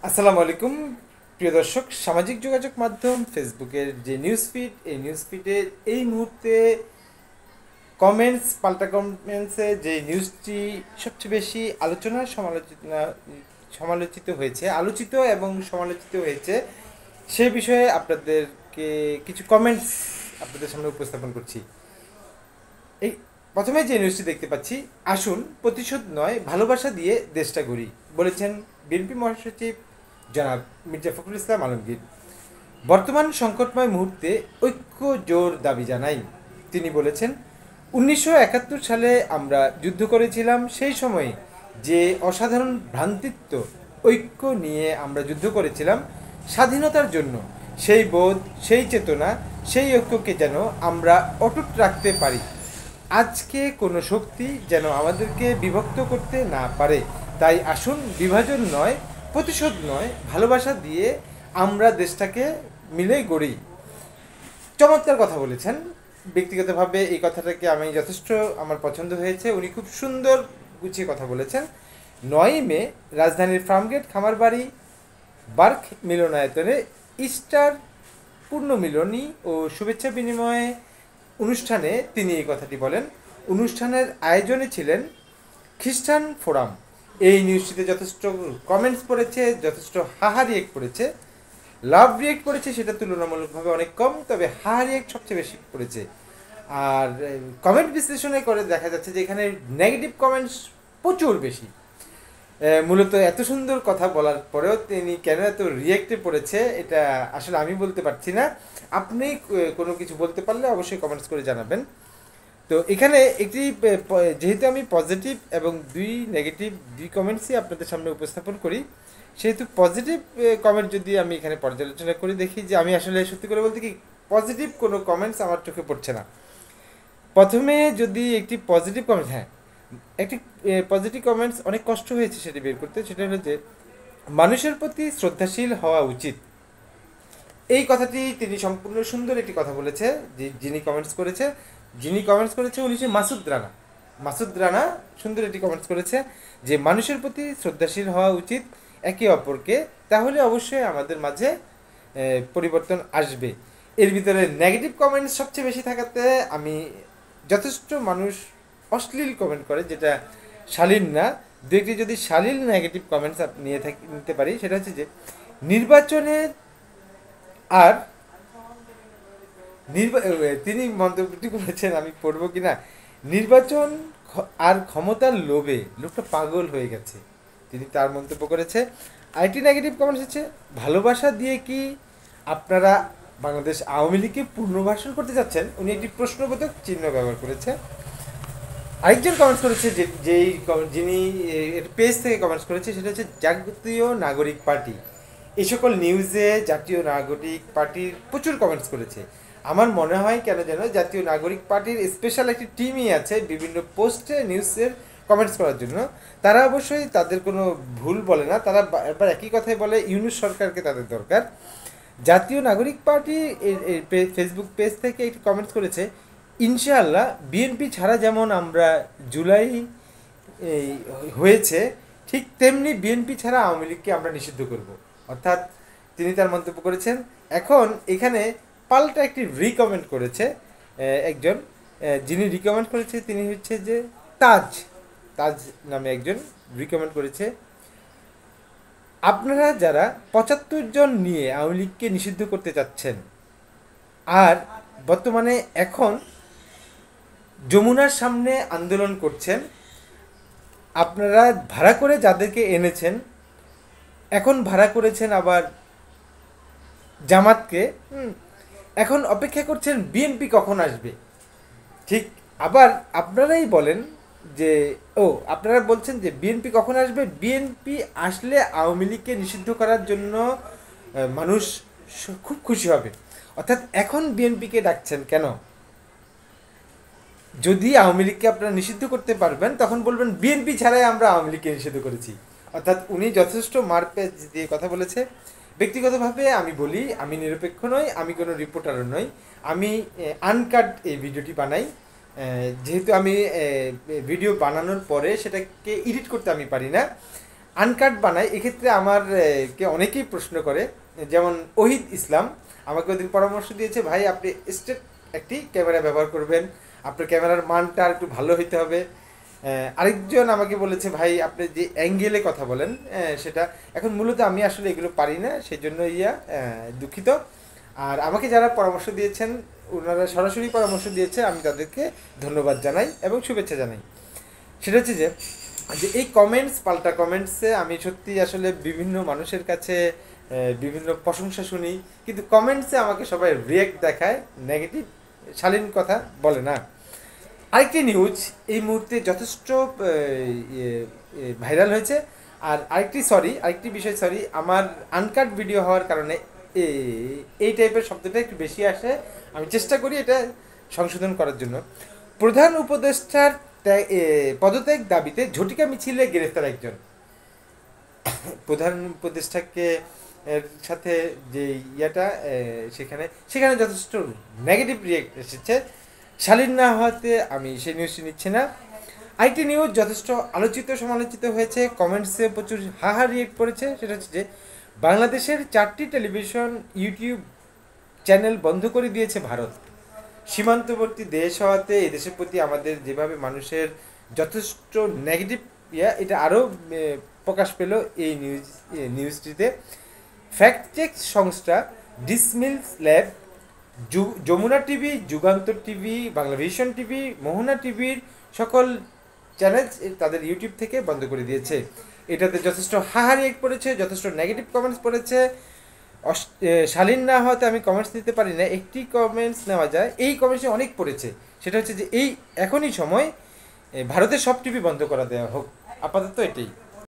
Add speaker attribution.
Speaker 1: আসসালামু আলাইকুম প্রিয় দর্শক। সামাজিক যোগাযোগ মাধ্যম ফেসবুকের যে নিউজ ফিড, এই নিউজ ফিডে এই মুহূর্তে কমেন্টস, পাল্টা কমেন্টসে যে নিউজটি সবচেয়ে বেশি সমালোচিত হয়েছে, আলোচিত এবং সমালোচিত হয়েছে, সে বিষয়ে আপনাদেরকে কিছু কমেন্টস আপনাদের সামনে উপস্থাপন করছি। এই প্রথমে যে নিউজটি দেখতে পাচ্ছি, আসুন প্রতিশোধ নয় ভালোবাসা দিয়ে দেশটা গড়ি, বলেছেন বিএনপি মহাসচিব জনাব মির্জা ফখরুল ইসলাম আলমগীর। বর্তমান সংকটময় মুহূর্তে ঐক্য জোর দাবি জানাই। তিনি বলেছেন, 1971 সালে আমরা যুদ্ধ করেছিলাম। সেই সময়ে যে অসাধারণ ভ্রাতৃত্ব ঐক্য নিয়ে আমরা যুদ্ধ করেছিলাম স্বাধীনতার জন্য, সেই বোধ, সেই চেতনা, সেই ঐক্যকে যেন আমরা অটুট রাখতে পারি। আজকে কোনো শক্তি যেন আমাদেরকে বিভক্ত করতে না পারে। তাই আসুন বিভাজন নয়, প্রতিশোধ নয়, ভালোবাসা দিয়ে আমরা দেশটাকে মিলে গড়ি। চমৎকার কথা বলেছেন। ব্যক্তিগতভাবে এই কথাটাকে আমি যথেষ্ট আমার পছন্দ হয়েছে। উনি খুব সুন্দর গুছিয়ে কথা বলেছেন। 9 মে রাজধানীর ফার্মগেট খামারবাড়ি বার্ক মিলনায়তনে ইস্টার পূর্ণমিলনী ও শুভেচ্ছা বিনিময়ে অনুষ্ঠানে তিনি এই কথাটি বলেন। অনুষ্ঠানের আয়োজনে ছিলেন খ্রিস্টান ফোরাম। এই নিউজটিতে যথেষ্ট কমেন্টস পড়েছে, যথেষ্ট হাহা রিয়েক্ট পড়েছে। লাভ রিয়েক্ট করেছে সেটা তুলনামূলকভাবে অনেক কম, তবে হাহা রিয়েক্ট সবচেয়ে বেশি পড়েছে। আর কমেন্ট বিশ্লেষণে করে দেখা যাচ্ছে যে এখানে নেগেটিভ কমেন্টস প্রচুর বেশি। মূলত এত সুন্দর কথা বলার পরেও তিনি কেন এত রিয়েক্টে পড়েছে, এটা আসলে আমি বলতে পারছি না। আপনি কোনো কিছু বলতে পারলে অবশ্যই কমেন্টস করে জানাবেন। তো এখানে একটি যেহেতু আমি পজিটিভ এবং নেগেটিভ দুই কমেন্টসই আপনাদের সামনে উপস্থাপন করি, সেহেতু পজিটিভ কমেন্ট যদি আমি এখানে পর্যালোচনা করে দেখি, যে আমি আসলে সত্যি করে বলতে কি পজিটিভ কোনো কমেন্টস আমার চোখে পড়ছে না। প্রথমে যদি একটি পজিটিভ কমেন্ট, হ্যাঁ একটি পজিটিভ কমেন্টস অনেক কষ্ট হয়েছে সেটি বের করতে, সেটা হলো যে মানুষের প্রতি শ্রদ্ধাশীল হওয়া উচিত। এই কথাটি তিনি সম্পূর্ণ সুন্দর একটি কথা বলেছে। যিনি কমেন্টস করেছে উনি হচ্ছে মাসুদ রানা সুন্দর একটি কমেন্টস করেছে যে মানুষের প্রতি শ্রদ্ধাশীল হওয়া উচিত একে অপরকে, তাহলে অবশ্যই আমাদের মাঝে পরিবর্তন আসবে। এর ভিতরে নেগেটিভ কমেন্টস সবচেয়ে বেশি থাকাতে আমি যথেষ্ট মানুষ অশ্লীল কমেন্ট করে, যেটা শালীন না। দু একটি যদি শালীন নেগেটিভ কমেন্টস নিতে পারি, সেটা হচ্ছে যে নির্বাচনের আর তিনি মন্তব্যটি করেছেন, আমি পড়বো কিনা, নির্বাচন আর ক্ষমতার লোভে লোকটা পাগল হয়ে গেছে, তিনি তার মন্তব্য করেছে। আইটি নেগেটিভ কমেন্টস হচ্ছে, ভালোবাসা দিয়ে কি আপনারা বাংলাদেশ আওয়ামী লীগকে পুনর্বাসন করতে যাচ্ছেন? উনি একটি প্রশ্নবোধক চিহ্ন ব্যবহার করেছে। আরেকজন কমেন্টস করেছে, যিনি পেজ থেকে কমেন্টস করেছে, সেটা হচ্ছে জাতীয় নাগরিক পার্টি। এই সকল নিউজে জাতীয় নাগরিক পার্টির প্রচুর কমেন্টস করেছে। আমার মনে হয় কেন যেন জাতীয় নাগরিক পার্টির স্পেশাল একটি টিমই আছে বিভিন্ন পোস্টে নিউজের কমেন্টস করার জন্য। তারা অবশ্যই তাদের কোনো ভুল বলে না, তারা একবার একই কথাই বলে, ইউনূস সরকারকে তাদের দরকার। জাতীয় নাগরিক পার্টি ফেসবুক পেজ থেকে একটি কমেন্টস করেছে, ইনশাআল্লাহ বিএনপি ছাড়া যেমন আমরা জুলাই হয়েছে, ঠিক তেমনি বিএনপি ছাড়া আওয়ামী লীগকে আমরা নিষিদ্ধ করব। অর্থাৎ তিনি তার মন্তব্য করেছেন। এখন এখানে পাল্টা একটি রিকমেন্ড করেছে একজন, যিনি রিকমেন্ড করেছে তিনি হচ্ছে যে তাজ নামে একজন রিকমেন্ড করেছে, আপনারা যারা 75 জন নিয়ে আওয়ামী লীগকে নিষিদ্ধ করতে চাচ্ছেন আর বর্তমানে এখন যমুনার সামনে আন্দোলন করছেন, আপনারা ভাড়া করে যাদেরকে এনেছেন, এখন ভাড়া করেছেন আবার জামাতকে, এখন অপেক্ষা করছেন বিএনপি কখন আসবে। ঠিক আবার আপনারাই বলেন যে আপনারা বলছেন যে বিএনপি কখন আসবে, বিএনপি আসলে আওয়ামী লীগকে নিষিদ্ধ করার জন্য মানুষ খুব খুশি হবে। অর্থাৎ এখন বিএনপিকে ডাকছেন কেন? যদি আওয়ামী লীগকে আপনারা নিষিদ্ধ করতে পারবেন, তখন বলবেন বিএনপি ছাড়াই আমরা আওয়ামী লীগকে নিষিদ্ধ করেছি। অর্থাৎ উনি যথেষ্ট মারপ্যাচ দিয়ে কথা বলেছে। ব্যক্তিগতভাবে আমি বলি, আমি নিরপেক্ষ নই, আমি কোনো রিপোর্টারও নই, আমি আনকাট এই ভিডিওটি বানাই। যেহেতু আমি ভিডিও বানানোর পরে সেটাকে এডিট করতে আমি পারি না, আনকাট বানাই, এক্ষেত্রে আমার কে অনেকেই প্রশ্ন করে, যেমন ওহিদ ইসলাম আমাকে ওদিন পরামর্শ দিয়েছে, ভাই আপনি স্ট্রেট একটি ক্যামেরা ব্যবহার করবেন, আপনার ক্যামেরার মানটা আর একটু ভালো হইতে হবে। আরেকজন আমাকে বলেছে, ভাই আপনি যে অ্যাঙ্গেলে কথা বলেন সেটা, এখন মূলত আমি আসলে এগুলো পারি না, সেই জন্য দুঃখিত। আর আমাকে যারা পরামর্শ দিয়েছেন, ওনারা সরাসরি পরামর্শ দিয়েছে, আমি তাদেরকে ধন্যবাদ জানাই এবং শুভেচ্ছা জানাই। সেটা হচ্ছে যে এই কমেন্টস, পাল্টা কমেন্টসে আমি সত্যি আসলে বিভিন্ন মানুষের কাছে বিভিন্ন প্রশংসা শুনি, কিন্তু কমেন্টসে আমাকে সবাই রিয়েক্ট দেখায়, নেগেটিভ শালীন কথা বলে না। আরেকটি নিউজ এই মুহূর্তে যথেষ্ট ভাইরাল হয়েছে। আর আরেকটি বিষয়, আমার আনকাট ভিডিও হওয়ার কারণে এই টাইপের শব্দটা একটু বেশি আসে, আমি চেষ্টা করি এটা সংশোধন করার জন্য। প্রধান উপদেষ্টার পদত্যাগ দাবিতে ঝটিকা মিছিলে গ্রেফতার একজন। প্রধান উপদেষ্টাকে এর সাথে যে সেখানে যথেষ্ট নেগেটিভ রিয়েক্ট এসেছে। শালীন না হওয়াতে আমি সেই নিউজটি নিচ্ছি না। আরেকটি নিউজ যথেষ্ট আলোচিত সমালোচিত হয়েছে, কমেন্টসে প্রচুর হাহা রিয়েক্ট করেছে, সেটা হচ্ছে যে বাংলাদেশের 4টি টেলিভিশন ইউটিউব চ্যানেল বন্ধ করে দিয়েছে ভারত। সীমান্তবর্তী দেশ হওয়াতে এই দেশের প্রতি আমাদের যেভাবে মানুষের যথেষ্ট নেগেটিভ এটা আরও প্রকাশ পেল এই নিউজটিতে। ফ্যাক্ট চেক সংস্থা Dismislab, Jamuna TV, Jugantor TV, Bangla vision TV, Mohona টিভির সকল চ্যানেল তাদের ইউটিউব থেকে বন্ধ করে দিয়েছে। এটাতে যথেষ্ট হাহারি পড়েছে, যথেষ্ট নেগেটিভ কমেন্টস পড়েছে। শালীন না হওয়াতে আমি কমেন্টস নিতে পারি না, একটি কমেন্টস নেওয়া যায়, এই কমেন্টসে অনেক পড়েছে। সেটা হচ্ছে যে এখনই সময় ভারতের সব টিভি বন্ধ করা দেওয়া হোক, আপাতত এটাই।